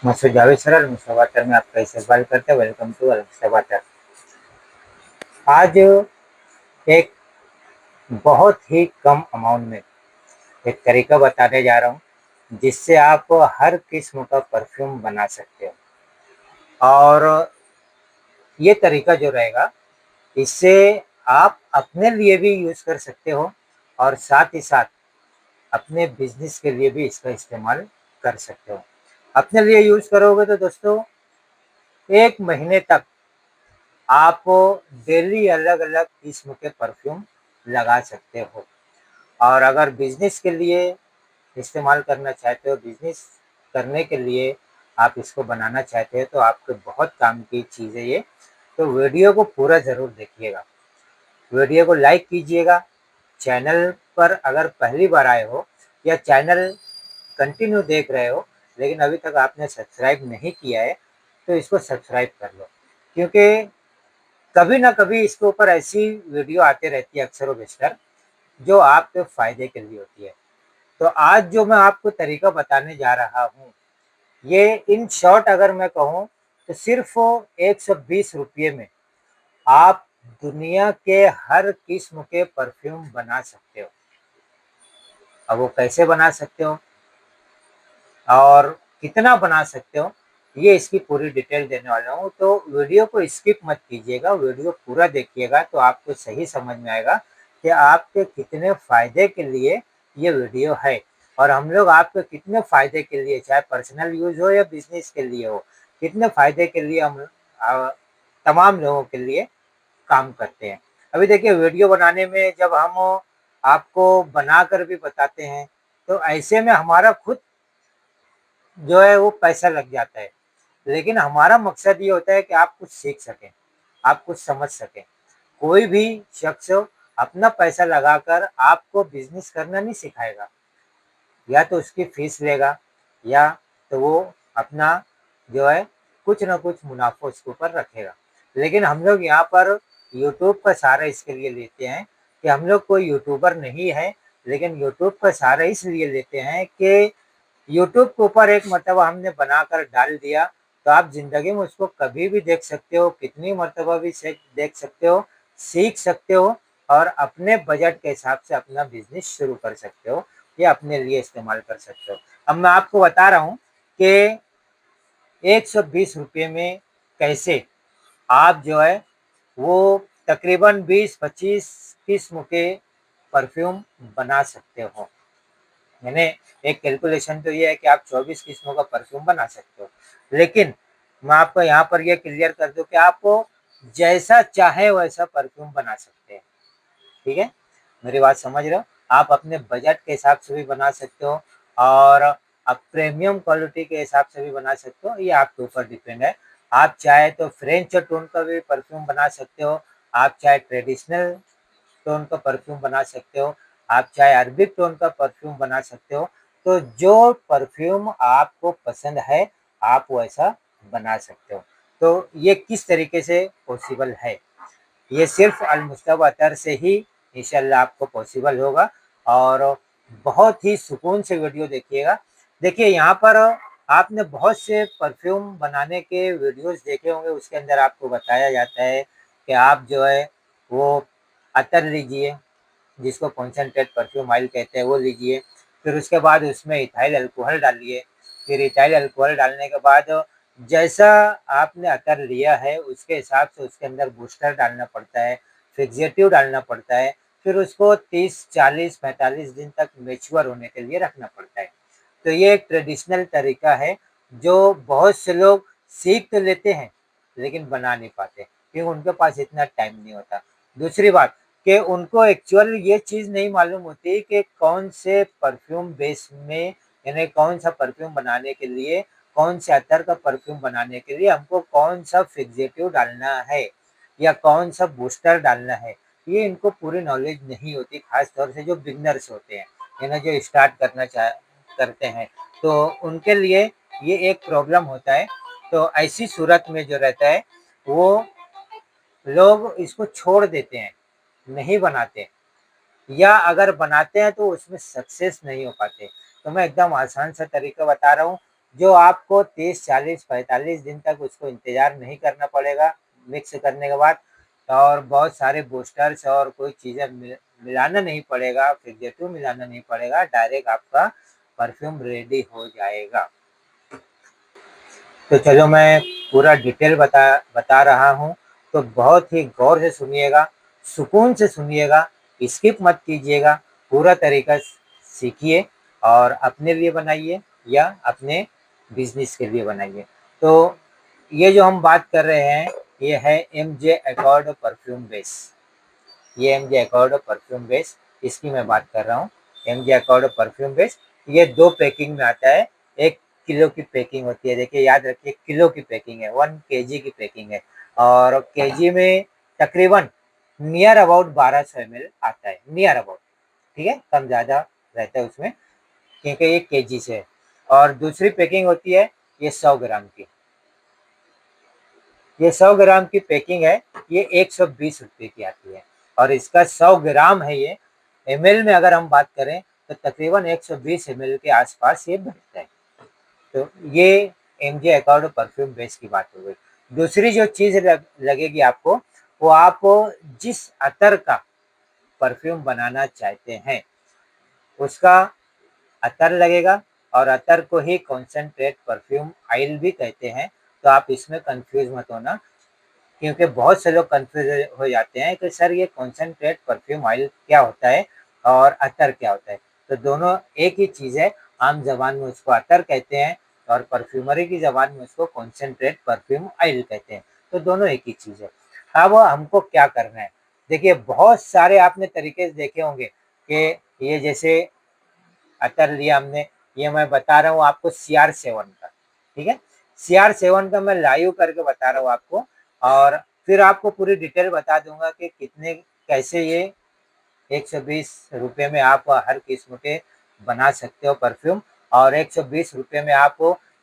मुझसे जावेद सरल मुझसे वाटर में आपका इस्तेमाल करते हैं। वेलकम टू मुझसे वाटर। आज एक बहुत ही कम अमाउंट में एक तरीका बताने जा रहा हूँ जिससे आप हर किस्म का परफ्यूम बना सकते हो। और ये तरीका जो रहेगा इससे आप अपने लिए भी यूज़ कर सकते हो और साथ ही साथ अपने बिजनेस के लिए भी इसका इस्तेमाल कर सकते हो। अपने लिए यूज़ करोगे तो दोस्तों 1 महीने तक आप डेली अलग-अलग किस्म के परफ्यूम लगा सकते हो। और अगर बिज़नेस के लिए इस्तेमाल करना चाहते हो, बिज़नेस करने के लिए आप इसको बनाना चाहते हो, तो आपके बहुत काम की चीज़ है ये। तो वीडियो को पूरा ज़रूर देखिएगा। वीडियो को लाइक कीजिएगा। चैनल पर अगर पहली बार आए हो या चैनल कंटिन्यू देख रहे हो लेकिन अभी तक आपने सब्सक्राइब नहीं किया है, तो इसको सब्सक्राइब कर लो। क्योंकि कभी ना कभी इसके ऊपर ऐसी वीडियो आती रहती है अक्सर व बेशतर जो आपके फ़ायदे के लिए होती है। तो आज जो मैं आपको तरीका बताने जा रहा हूँ, ये इन शॉर्ट अगर मैं कहूँ तो सिर्फ़ ₹120 में आप दुनिया के हर किस्म के परफ्यूम बना सकते हो। अब वो कैसे बना सकते हो और कितना बना सकते हो, ये इसकी पूरी डिटेल देने वाला हूँ। तो वीडियो को स्किप मत कीजिएगा, वीडियो पूरा देखिएगा तो आपको सही समझ में आएगा कि आपके कितने फ़ायदे के लिए ये वीडियो है। और हम लोग आपके कितने फ़ायदे के लिए, चाहे पर्सनल यूज़ हो या बिज़नेस के लिए हो, कितने फ़ायदे के लिए हम तमाम लोगों के लिए काम करते हैं। अभी देखिए वीडियो बनाने में जब हम आपको बनाकर भी बताते हैं, तो ऐसे में हमारा खुद जो है वो पैसा लग जाता है। लेकिन हमारा मकसद ये होता है कि आप कुछ सीख सकें, आप कुछ समझ सकें। कोई भी शख्स अपना पैसा लगाकर आपको बिज़नेस करना नहीं सिखाएगा। या तो उसकी फ़ीस लेगा या तो वो अपना जो है कुछ न कुछ मुनाफ़ा उसके ऊपर रखेगा। लेकिन हम लोग यहाँ पर यूट्यूब का सहारा इसके लिए लेते हैं कि हम लोग कोई यूट्यूबर नहीं है, लेकिन यूट्यूब का सहारा इसलिए लेते हैं कि यूट्यूब के ऊपर एक मर्तबा हमने बनाकर डाल दिया, तो आप ज़िंदगी में उसको कभी भी देख सकते हो, कितनी मर्तबा भी से देख सकते हो, सीख सकते हो और अपने बजट के हिसाब से अपना बिज़नेस शुरू कर सकते हो या अपने लिए इस्तेमाल कर सकते हो। अब मैं आपको बता रहा हूँ कि ₹120 में कैसे आप जो है वो तकरीबन 20-25 किस्म के परफ्यूम बना सकते हो। मैंने एक कैलकुलेशन तो ये है कि आप 24 किस्मों का परफ्यूम बना सकते हो। लेकिन मैं आपको यहाँ पर ये क्लियर कर दूँ कि आप जैसा चाहे वैसा परफ्यूम बना सकते हैं, ठीक है? मेरी बात समझ रहे हो? आप अपने बजट के हिसाब से भी बना सकते हो और आप प्रीमियम क्वालिटी के हिसाब से भी बना सकते हो, ये आपके ऊपर डिपेंड है। आप चाहे तो फ्रेंच टोन का भी परफ्यूम बना सकते हो, आप चाहे ट्रेडिशनल टोन का परफ्यूम बना सकते हो, आप चाहे अरबिक टोन का परफ्यूम बना सकते हो। तो जो परफ्यूम आपको पसंद है, आप वैसा बना सकते हो। तो ये किस तरीके से पॉसिबल है? ये सिर्फ़ अल-मुस्तबा अतर से ही इंशाअल्लाह आपको पॉसिबल होगा और बहुत ही सुकून से वीडियो देखिएगा। देखिए यहाँ पर आपने बहुत से परफ्यूम बनाने के वीडियोज़ देखे होंगे, उसके अंदर आपको बताया जाता है कि आप जो है वो अतर लीजिए, जिसको कॉन्सन्ट्रेट परफ्यूम ऑयल कहते हैं वो लीजिए। फिर उसके बाद उसमें इथाइल अल्कोहल डालिए, फिर इथाइल अल्कोहल डालने के बाद जैसा आपने अतर लिया है उसके हिसाब से उसके अंदर बूस्टर डालना पड़ता है, फिक्सेटिव डालना पड़ता है, फिर उसको 30, 40, 45 दिन तक मैच्योर होने के लिए रखना पड़ता है। तो ये एक ट्रेडिशनल तरीका है जो बहुत से लोग सीख तो लेते हैं, लेकिन बना नहीं पाते क्योंकि उनके पास इतना टाइम नहीं होता। दूसरी बात कि उनको एक्चुअल ये चीज़ नहीं मालूम होती कि कौन से परफ्यूम बेस में यानी कौन-सा परफ्यूम बनाने के लिए, कौन से अत्तर का परफ्यूम बनाने के लिए हमको कौन-सा फिक्सेटिव डालना है या कौन-सा बूस्टर डालना है। ये इनको पूरी नॉलेज नहीं होती, ख़ास तौर से जो बिगिनर्स होते हैं, यानी जो स्टार्ट करते हैं, तो उनके लिए ये एक प्रॉब्लम होता है। तो ऐसी सूरत में जो रहता है, वो लोग इसको छोड़ देते हैं, नहीं बनाते या अगर बनाते हैं तो उसमें सक्सेस नहीं हो पाते। तो मैं एकदम आसान सा तरीका बता रहा हूँ, जो आपको 30, 40, 45 दिन तक उसको इंतज़ार नहीं करना पड़ेगा मिक्स करने के बाद, और बहुत सारे बूस्टर्स और कोई चीज़ें मिलाना नहीं पड़ेगा, फिक्सेटिव मिलाना नहीं पड़ेगा, डायरेक्ट आपका परफ्यूम रेडी हो जाएगा। तो चलो मैं पूरा डिटेल बता रहा हूँ, तो बहुत ही गौर से सुनिएगा, सुकून से सुनिएगा, स्किप मत कीजिएगा, पूरा तरीका सीखिए और अपने लिए बनाइए या अपने बिजनेस के लिए बनाइए। तो ये जो हम बात कर रहे हैं, ये है एमजे एकॉर्ड परफ्यूम बेस। ये एमजे एकॉर्ड परफ्यूम बेस, इसकी मैं बात कर रहा हूँ। एमजे एकॉर्ड परफ्यूम बेस, ये 2 पैकिंग में आता है। 1 किलो की पैकिंग होती है, देखिए याद रखिए किलो की पैकिंग है, 1 केजी की पैकिंग है, और केजी में तकरीबन नियर अबाउट 1200 ml आता है, नियर अबाउट, ठीक है, कम ज़्यादा रहता है उसमें, क्योंकि ये केजी से है। और दूसरी पैकिंग होती है ये 100 ग्राम की, ये 100 ग्राम की पैकिंग है, ये 120 रुपये की आती है, और इसका 100 ग्राम है ये। एमएल में अगर हम बात करें तो तकरीबन 120 एमएल के आसपास ये बैठता है। तो ये एमजे एकॉर्ड परफ्यूम बेस की बात हो गई। दूसरी जो चीज़ लगेगी आपको, वो आप जिस अतर का परफ्यूम बनाना चाहते हैं उसका अतर लगेगा, और अतर को ही कॉन्सेंट्रेट परफ्यूम ऑयल भी कहते हैं। तो आप इसमें कंफ्यूज मत होना, क्योंकि बहुत से लोग कंफ्यूज हो जाते हैं कि सर ये कॉन्सेंट्रेट परफ्यूम ऑयल क्या होता है और अतर क्या होता है। तो दोनों एक ही चीज़ है, आम जबान में उसको अतर कहते हैं और परफ्यूमरी की जबान में उसको कॉन्सेंट्रेट परफ्यूम ऑयल कहते हैं। तो दोनों एक ही चीज़ है। अब हमको क्या करना है, देखिए बहुत सारे आपने तरीके देखे होंगे कि ये जैसे अतर लिया हमने, ये मैं बता रहा हूँ आपको CR7 का, ठीक है, CR7 का मैं लाइव करके बता रहा हूँ आपको, और फिर आपको पूरी डिटेल बता दूंगा कि कितने कैसे ये 120 रुपये में आप हर किस्म के बना सकते हो परफ्यूम, और 120 रुपये में आप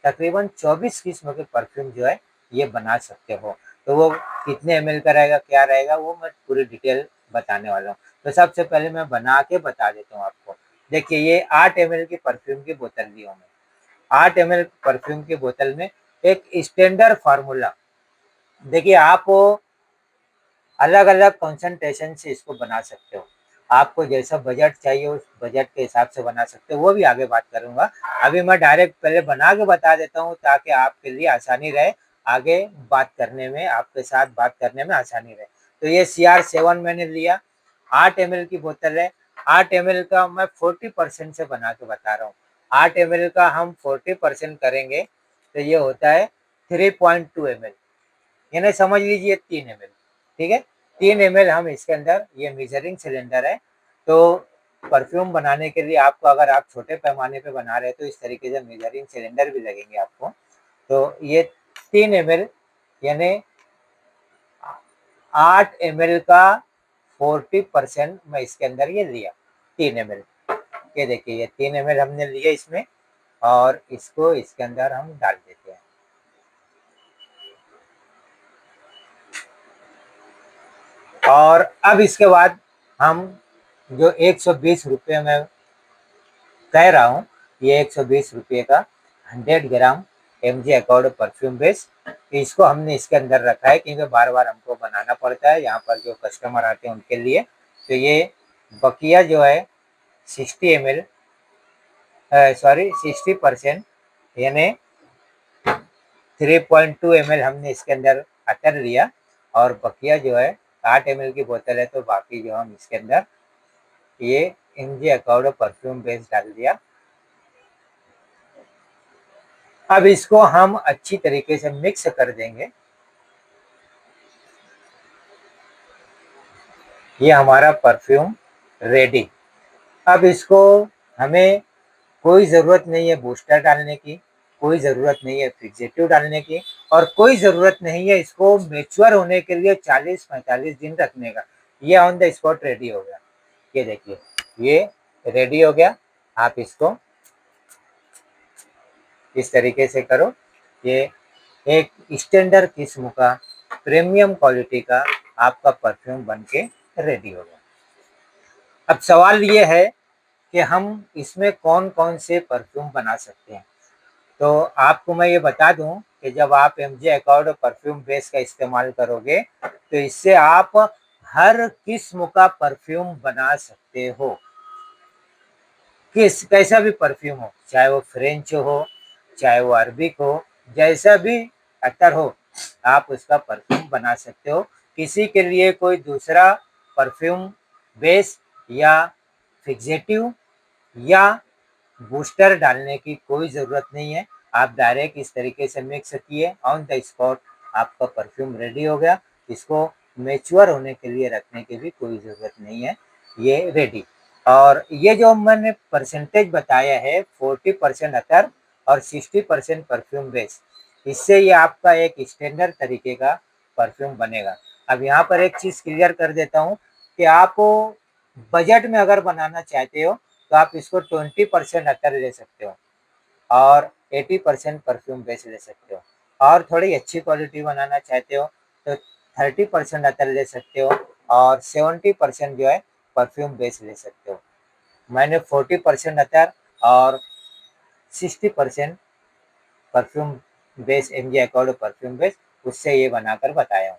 तकरीबन 24 किस्म के परफ्यूम जो है ये बना सकते हो। तो वो कितने ml का रहेगा, क्या रहेगा, वो मैं पूरी डिटेल बताने वाला हूँ। तो सबसे पहले मैं बना के बता देता हूँ आपको। देखिए ये 8 ml की परफ्यूम की बोतल ली हूँ मैं। 8 ml परफ्यूम की बोतल में एक स्टैंडर्ड फार्मूला, देखिए आप अलग अलग कंसंट्रेशन से इसको बना सकते हो। आपको जैसा बजट चाहिए उस बजट के हिसाब से बना सकते हो, वो भी आगे बात करूंगा। अभी मैं डायरेक्ट पहले बना के बता देता हूँ ताकि आपके लिए आसानी रहे, आगे बात करने में, आपके साथ बात करने में आसानी रहे। तो ये CR7 मैंने लिया, 8 ml की बोतल है। 8 ml का मैं 40% से बना के बता रहा हूँ। 8 ml का हम 40% करेंगे तो ये होता है 3.2 ml, यानी समझ लीजिए 3 ml, ठीक है। 3 ml हम इसके अंदर, ये मेजरिंग सिलेंडर है। तो परफ्यूम बनाने के लिए आपको, अगर आप छोटे पैमाने पे बना रहे हैं तो इस तरीके से मेजरिंग सिलेंडर भी लगेंगे आपको। तो ये 3 ml यानी 8 ml का 40% मैं इसके अंदर ये लिया, 3 ml। ये देखिए ये 3 ml हमने लिया इसमें, और इसको इसके अंदर हम डाल देते हैं। और अब इसके बाद हम जो 120 रुपये में कह रहा हूँ, ये 120 रुपये का 100 ग्राम एमजे एकॉर्ड परफ्यूम बेस, इसको हमने इसके अंदर रखा है क्योंकि बार बार हमको बनाना पड़ता है यहाँ पर जो कस्टमर आते हैं उनके लिए। तो ये बकिया जो है 60 ml, सॉरी 60%, यानी 3.2 ml हमने इसके अंदर अतर लिया, और बकिया जो है 8 ml की बोतल है तो बाकी जो हम इसके अंदर ये एमजे एकॉर्ड परफ्यूम बेस डाल दिया। अब इसको हम अच्छी तरीके से मिक्स कर देंगे। ये हमारा परफ्यूम रेडी। अब इसको हमें कोई ज़रूरत नहीं है बूस्टर डालने की, कोई ज़रूरत नहीं है फिक्सेटिव डालने की, और कोई ज़रूरत नहीं है इसको मैच्योर होने के लिए 40-45 दिन रखने का। ये ऑन द स्पॉट रेडी हो गया। ये देखिए ये रेडी हो गया। आप इसको इस तरीके से करो, ये एक स्टैंडर्ड किस्म का प्रीमियम क्वालिटी का आपका परफ्यूम बन के रेडी हो गया। अब सवाल ये है कि हम इसमें कौन कौन से परफ्यूम बना सकते हैं। तो आपको मैं ये बता दूं कि जब आप एमजे अकॉर्ड परफ्यूम बेस का इस्तेमाल करोगे तो इससे आप हर किस्म का परफ्यूम बना सकते हो। किस कैसा भी परफ्यूम हो, चाहे वो फ्रेंच हो, चाहे वो अरबिक हो, जैसा भी अतर हो, आप उसका परफ्यूम बना सकते हो। किसी के लिए कोई दूसरा परफ्यूम बेस या फिक्सेटिव या बूस्टर डालने की कोई ज़रूरत नहीं है। आप डायरेक्ट इस तरीके से मिक्स किए, ऑन द स्पॉट आपका परफ्यूम रेडी हो गया। इसको मैच्योर होने के लिए रखने की भी कोई ज़रूरत नहीं है, ये रेडी। और ये जो मैंने परसेंटेज बताया है 40% अतर और 60% परफ्यूम बेस, इससे ये आपका एक स्टैंडर्ड तरीके का परफ्यूम बनेगा। अब यहाँ पर एक चीज़ क्लियर कर देता हूँ कि आप बजट में अगर बनाना चाहते हो तो आप इसको 20% अतर ले सकते हो और 80% परफ्यूम बेस ले सकते हो। और थोड़ी अच्छी क्वालिटी बनाना चाहते हो तो 30% अतर ले सकते हो और 70% जो है परफ्यूम बेस ले सकते हो। मैंने 40% अतर और 60% perfume base MJ accord perfume base उससे ये बनाकर बताया हूँ।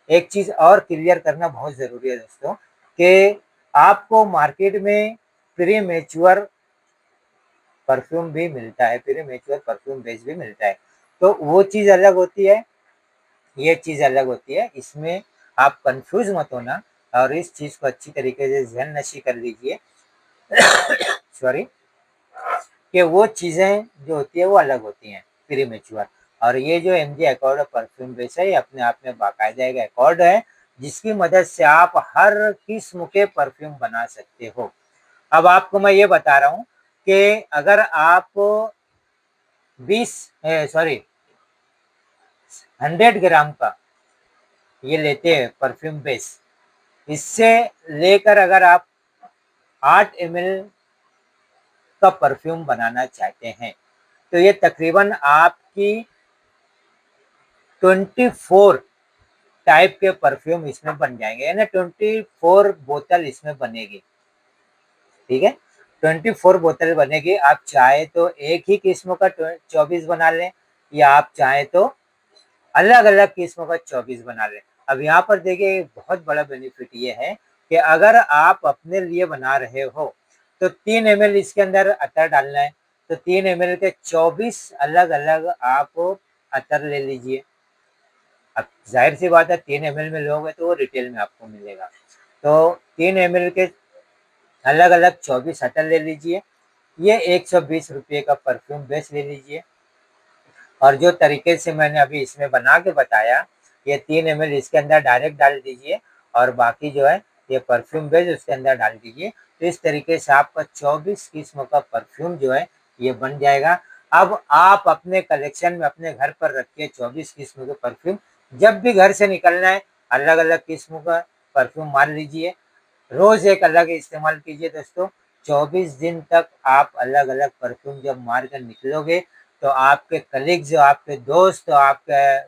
एक चीज़ और क्लियर करना बहुत ज़रूरी है दोस्तों कि आपको मार्केट में प्री मैच्योर परफ्यूम भी मिलता है, प्री मैच्योर परफ्यूम बेस भी मिलता है। तो वो चीज़ अलग होती है, ये चीज़ अलग होती है। इसमें आप कन्फ्यूज़ मत होना और इस चीज़ को अच्छी तरीके से ज़हन-नशी कर लीजिए सॉरी, कि वो चीज़ें जो होती है वो अलग होती हैं प्री मैच्योर। और ये जो एमजे अकॉर्ड परफ्यूम बेस है, ये अपने आप में बाकायदा एक अकॉर्ड है, जिसकी मदद से आप हर किस्म के परफ्यूम बना सकते हो। अब आपको मैं ये बता रहा हूँ कि अगर आप 100 ग्राम का ये लेते हैं परफ्यूम बेस, इससे लेकर अगर आप 8 ml का परफ्यूम बनाना चाहते हैं तो ये तकरीबन आपकी 24 टाइप के परफ्यूम इसमें बन जाएंगे, यानी 24 बोतल इसमें बनेगी। ठीक है, 24 बोतल बनेगी। आप चाहे तो एक ही किस्म का 24 बना लें या आप चाहे तो अलग अलग किस्म का 24 बना लें। अब यहाँ पर देखिए बहुत बड़ा बेनिफिट ये है कि अगर आप अपने लिए बना रहे हो तो 3 ml इसके अंदर अतर डालना है, तो 3 ml के 24 अलग अलग आप अतर ले लीजिए। अब जाहिर सी बात है 3 ml में लोगे तो वो रिटेल में आपको मिलेगा, तो 3 ml के अलग अलग 24 अतर ले लीजिए। ये 120 रुपये का परफ्यूम बेस ले लीजिए और जो तरीके से मैंने अभी इसमें बना के बताया, ये 3 ml इसके अंदर डायरेक्ट डाल दीजिए और बाकी जो है ये परफ्यूम बेस उसके अंदर डाल दीजिए। तो इस तरीके से आपका 24 किस्म का परफ्यूम जो है ये बन जाएगा। अब आप अपने कलेक्शन में अपने घर पर रखिए 24 किस्म के परफ्यूम। जब भी घर से निकलना है अलग अलग किस्म का परफ्यूम मार लीजिए, रोज़ एक अलग इस्तेमाल कीजिए दोस्तों। 24 दिन तक आप अलग अलग परफ्यूम जब मार कर निकलोगे तो आपके कलीग, जो आपके दोस्त, आपके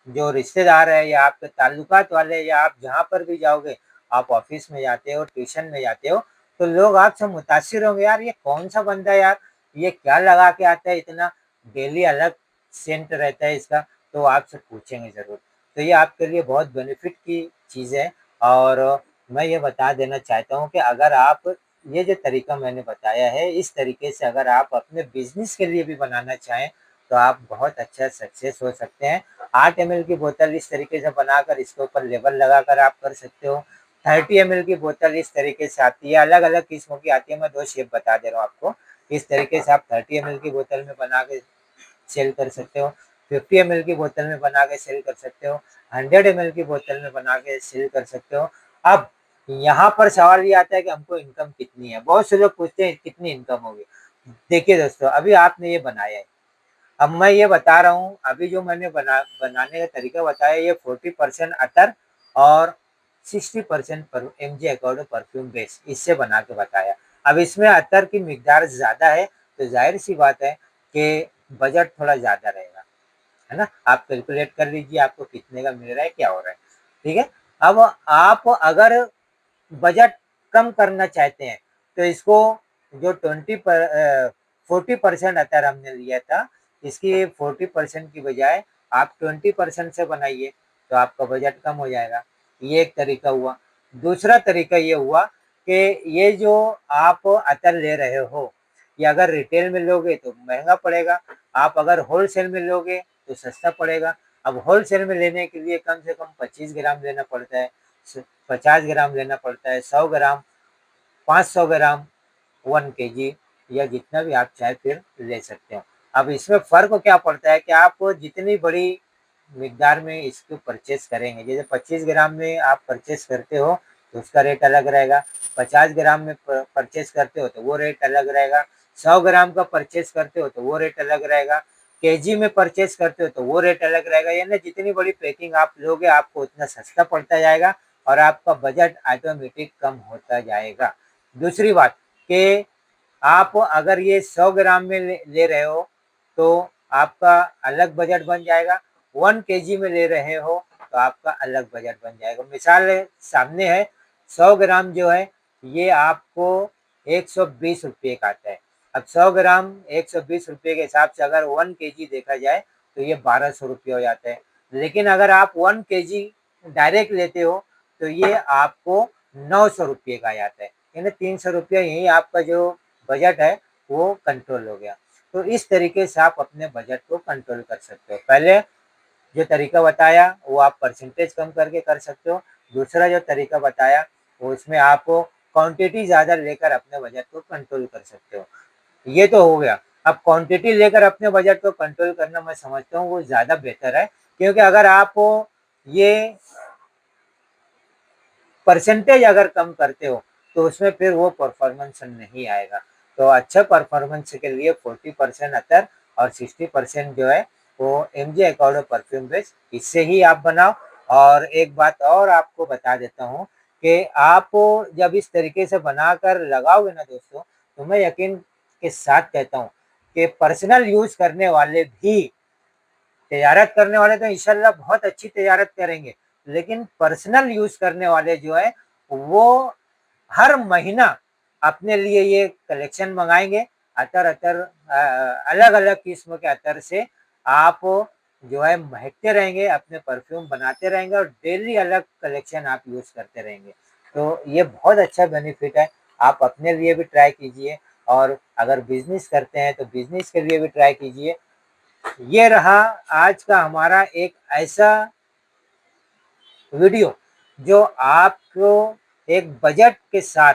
जो रिश्तेदार है या आपके ताल्लुकात वाले, या आप जहाँ पर भी जाओगे, आप ऑफिस में जाते हो, ट्यूशन में जाते हो, तो लोग आपसे मुतासिर होंगे, यार ये कौन सा बंदा है यार, ये क्या लगा के आता है, इतना डेली अलग सेंट रहता है इसका, तो आपसे पूछेंगे ज़रूर। तो ये आपके लिए बहुत बेनिफिट की चीज़ है। और मैं ये बता देना चाहता हूँ कि अगर आप ये जो तरीका मैंने बताया है, इस तरीके से अगर आप अपने बिज़नेस के लिए भी बनाना चाहें, तो आप बहुत अच्छा सक्सेस हो सकते हैं। 8 ml की बोतल इस तरीके से बनाकर इसके ऊपर लेबल लगाकर आप कर सकते हो। 30 ml की बोतल इस तरीके से आती है, अलग अलग किस्मों की आती है, मैं 2 शेप बता दे रहा हूँ आपको। इस तरीके से आप 30 ml की बोतल में बना के सेल कर सकते हो, 50 ml की बोतल में बना के सेल कर सकते हो, 100 ml की बोतल में बना के सेल कर सकते हो। अब यहाँ पर सवाल ये आता है कि हमको इनकम कितनी है, बहुत से लोग पूछते हैं कितनी इनकम होगी। देखिए दोस्तों, अभी आपने ये बनाया है, अब मैं ये बता रहा हूँ, अभी जो मैंने बनाने का तरीका बताया, ये 40% अतर और 60% पर एमजे अकॉर्ड परफ्यूम बेस इससे बना के बताया। अब इसमें अतर की मिकदार ज़्यादा है तो जाहिर सी बात है कि बजट थोड़ा ज़्यादा रहेगा, है ना? आप कैलकुलेट कर लीजिए आपको कितने का मिल रहा है, क्या हो रहा है, ठीक है? अब आप अगर बजट कम करना चाहते हैं तो इसको जो 40% अतर हमने लिया था, इसकी 40% की बजाय आप 20% से बनाइए, तो आपका बजट कम हो जाएगा। ये एक तरीका हुआ। दूसरा तरीका ये हुआ कि ये जो आप अतर ले रहे हो, ये अगर रिटेल में लोगे तो महँगा पड़ेगा, आप अगर होलसेल में लोगे तो सस्ता पड़ेगा। अब होलसेल में लेने के लिए कम से कम 25 ग्राम लेना पड़ता है, 50 ग्राम लेना पड़ता है, 100 ग्राम, 500 ग्राम, 1 केजी या जितना भी आप चाहे फिर ले सकते हो। अब इसमें फ़र्क क्या पड़ता है कि आप जितनी बड़ी मिकदार में इसको परचेज़ करेंगे, जैसे 25 ग्राम में आप परचेज़ करते हो तो उसका रेट अलग रहेगा, 50 ग्राम में परचेज़ करते हो तो वो रेट अलग रहेगा, 100 ग्राम का परचेज़ करते हो तो वो रेट अलग रहेगा, केजी में परचेज़ करते हो तो वो रेट अलग रहेगा। यानी जितनी बड़ी पैकिंग आप लोगे आपको उतना सस्ता पड़ता जाएगा और आपका बजट ऑटोमेटिक कम होता जाएगा। दूसरी बात कि आप अगर ये 100 ग्राम में ले रहे हो तो आपका अलग बजट बन जाएगा, 1 केजी में ले रहे हो तो आपका अलग बजट बन जाएगा। मिसाल सामने है, 100 ग्राम जो है ये आपको 120 रुपये का आता है। अब 100 ग्राम 120 रुपये के हिसाब से अगर 1 केजी देखा जाए तो ये 1200 रुपये हो जाता है। लेकिन अगर आप 1 केजी डायरेक्ट लेते हो तो ये आपको 900 रुपये का आ जाता है, यानी 300 रुपये यही आपका जो बजट है वो कंट्रोल हो गया। तो इस तरीके से आप अपने बजट को कंट्रोल कर सकते हो। पहले जो तरीका बताया वो आप परसेंटेज कम करके कर सकते हो। दूसरा जो तरीका बताया वो इसमें आप क्वांटिटी ज़्यादा लेकर अपने बजट को कंट्रोल कर सकते हो। ये तो हो गया। अब क्वांटिटी लेकर अपने बजट को कंट्रोल करना मैं समझता हूँ वो ज़्यादा बेहतर है, क्योंकि अगर आप ये परसेंटेज अगर कम करते हो तो उसमें फिर वो परफॉर्मेंस नहीं आएगा। तो अच्छा परफॉर्मेंस के लिए 40% अतर और 60% जो है वो एमजे अकॉर्डो परफ्यूम बेस, इससे ही आप बनाओ। और एक बात और आपको बता देता हूँ कि आप जब इस तरीके से बनाकर लगाओगे ना दोस्तों, तो मैं यकीन के साथ कहता हूँ कि पर्सनल यूज़ करने वाले भी, तजारत करने वाले तो इंशाल्लाह बहुत अच्छी तजारत करेंगे, लेकिन पर्सनल यूज़ करने वाले जो है वो हर महीना अपने लिए ये कलेक्शन मंगाएंगे। अतर-अतर अलग-अलग किस्म के अतर से आप जो है महकते रहेंगे, अपने परफ्यूम बनाते रहेंगे और डेली अलग कलेक्शन आप यूज़ करते रहेंगे। तो ये बहुत अच्छा बेनिफिट है, आप अपने लिए भी ट्राई कीजिए और अगर बिज़नेस करते हैं तो बिज़नेस के लिए भी ट्राई कीजिए। ये रहा आज का हमारा एक ऐसा वीडियो जो आपको एक बजट के साथ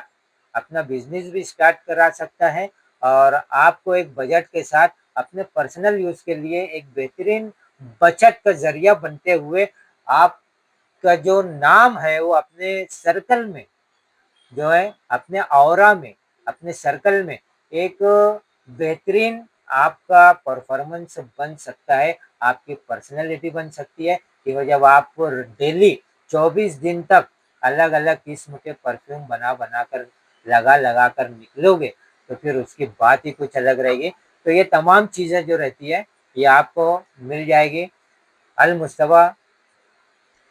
अपना बिजनेस भी स्टार्ट करा सकता है और आपको एक बजट के साथ अपने पर्सनल यूज़ के लिए एक बेहतरीन बचत का ज़रिया बनते हुए आपका जो नाम है वो अपने सर्कल में जो है, अपने ऑरा में, अपने सर्कल में एक बेहतरीन आपका परफॉर्मेंस बन सकता है, आपकी पर्सनैलिटी बन सकती है कि जब आप डेली 24 दिन तक अलग-अलग किस्म के परफ्यूम बना-बना कर, लगा-लगा कर निकलोगे, तो फिर उसकी बात ही कुछ अलग रहेगी। तो ये तमाम चीज़ें जो रहती है, ये आपको मिल जाएगी अल मुस्तफा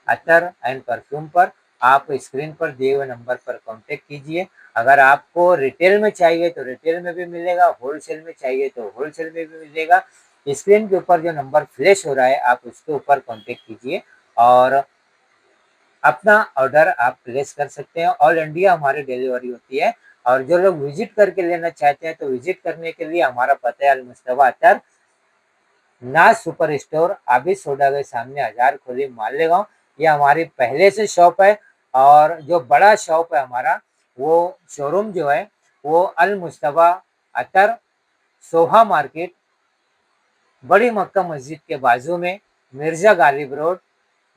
अतर एंड परफ्यूम पर। आप स्क्रीन पर दिए हुए नंबर पर कॉन्टेक्ट कीजिए। अगर आपको रिटेल में चाहिए तो रिटेल में भी मिलेगा, होलसेल में चाहिए तो होलसेल में भी मिलेगा। स्क्रीन के ऊपर जो नंबर फ्लैश हो रहा है आप उसके ऊपर कॉन्टेक्ट कीजिए और अपना ऑर्डर आप प्लेस कर सकते हैं। ऑल इंडिया हमारी डिलीवरी होती है और जो लोग विजिट करके लेना चाहते हैं तो विजिट करने के लिए हमारा पता है अल मुस्तफा अतर, नाज सुपर स्टोर, आबिद सोडा के सामने, हजार खोली, मालेगांव। ये हमारी पहले से शॉप है और जो बड़ा शॉप है हमारा वो शोरूम जो है वो अल मुस्तफा अतर, सोहा मार्केट, बड़ी मक्का मस्जिद के बाजू में, मिर्जा गालिब रोड,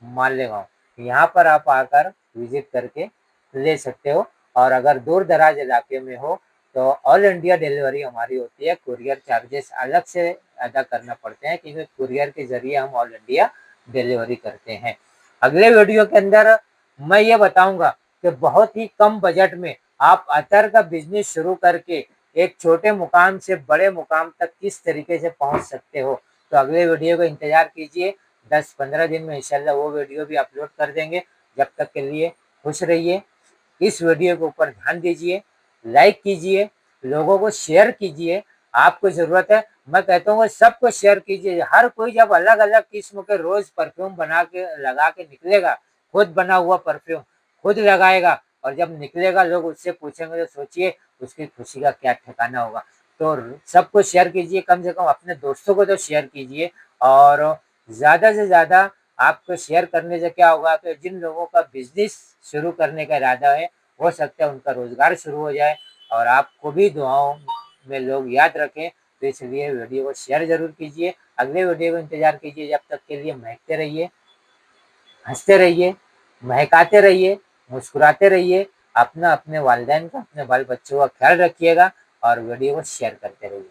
मालेगांव। यहाँ पर आप आकर विजिट करके ले सकते हो। और अगर दूर दराज इलाके में हो तो ऑल इंडिया डिलीवरी हमारी होती है। कुरियर चार्जेस अलग से अदा करना पड़ते हैं क्योंकि कुरियर के ज़रिए हम ऑल इंडिया डिलीवरी करते हैं। अगले वीडियो के अंदर मैं ये बताऊंगा कि बहुत ही कम बजट में आप अतर का बिजनेस शुरू करके एक छोटे मुकाम से बड़े मुकाम तक किस तरीके से पहुंच सकते हो। तो अगले वीडियो का इंतज़ार कीजिए, 10-15 दिन में इंशाल्लाह वो वीडियो भी अपलोड कर देंगे। जब तक के लिए खुश रहिए। इस वीडियो के ऊपर ध्यान दीजिए, लाइक कीजिए, लोगों को शेयर कीजिए। आपको ज़रूरत है मैं कहता हूँ सबको शेयर कीजिए। हर कोई जब अलग-अलग किस्म के रोज़ परफ्यूम बना के लगा के निकलेगा, खुद बना हुआ परफ्यूम खुद लगाएगा और जब निकलेगा लोग उससे पूछेंगे तो सोचिए उसकी खुशी का क्या ठिकाना होगा। तो सबको शेयर कीजिए, कम से कम अपने दोस्तों को तो शेयर कीजिए और ज़्यादा से ज़्यादा आपको शेयर करने से क्या होगा कि जिन लोगों का बिज़नेस शुरू करने का इरादा है, हो सकता है उनका रोज़गार शुरू हो जाए और आपको भी दुआओं में लोग याद रखें। तो इसलिए वीडियो को शेयर ज़रूर कीजिए। अगले वीडियो का इंतज़ार कीजिए, जब तक के लिए महकते रहिए, हँसते रहिए, महकाते रहिए, मुस्कुराते रहिए। अपना अपने वालिदैन का, अपने बाल-बच्चों का ख़्याल रखिएगा और वीडियो को शेयर करते रहिए।